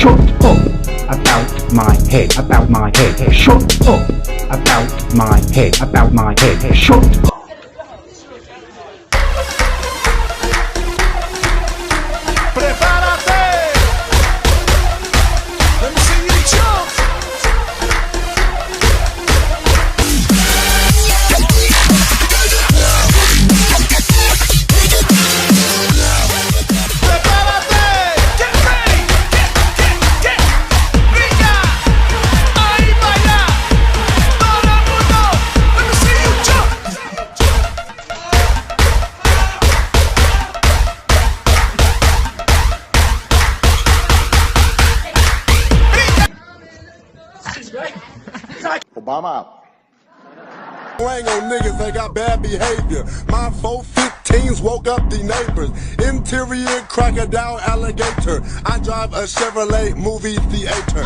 Shut up about my head, about my head. Shut up about my head, about my head. Shut up. Obama. Ain't on niggas, they got bad behavior. My 415s woke up the neighbors. Interior crocodile alligator. I drive a Chevrolet movie theater.